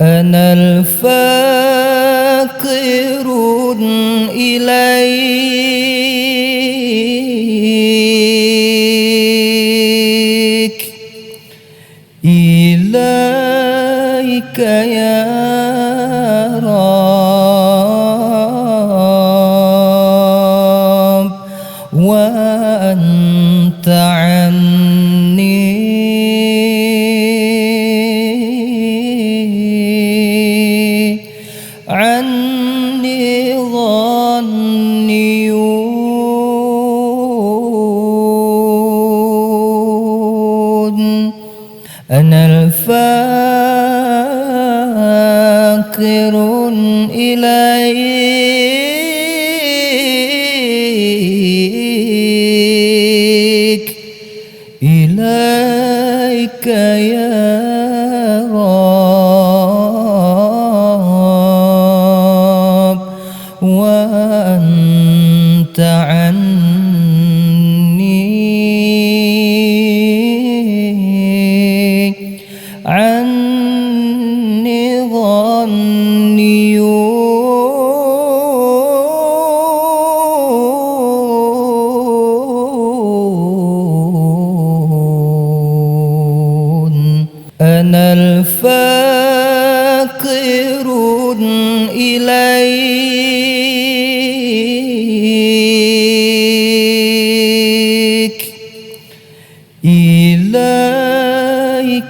أنا الفاقر إليك يا رب، وأنت عني ظني. أنا الفاقر إليك يا رب، وأنت عني ظني. أنا الفاقر إليك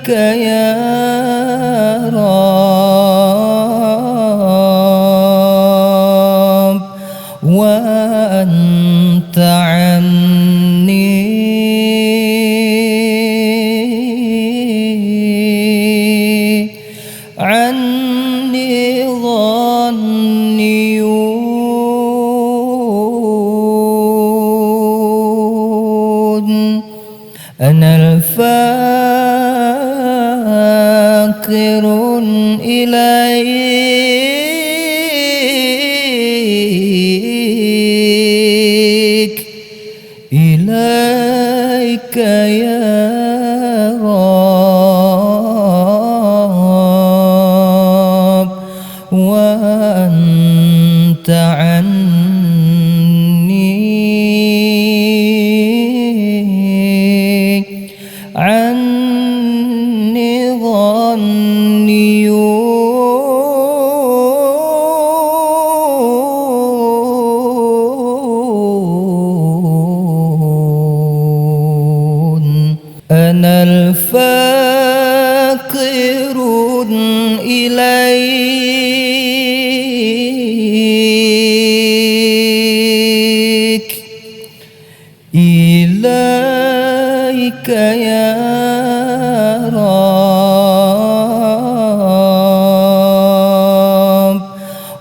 يا رب، وأنت عني ظني. أنا الفاقر إليك يا رب، وأنت عني ظني. أنا الفاقر إليك يا رب،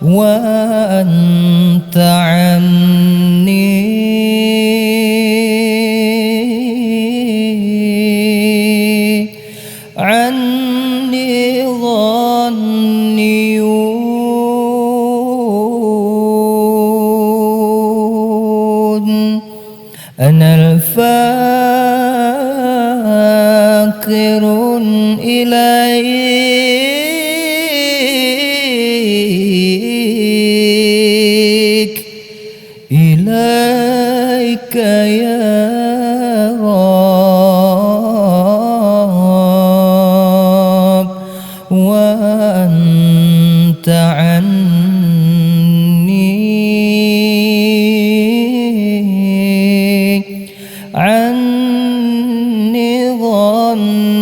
وأنت عني ظني. أنا الفاقر إليك يا رب، وأنت عني ظني.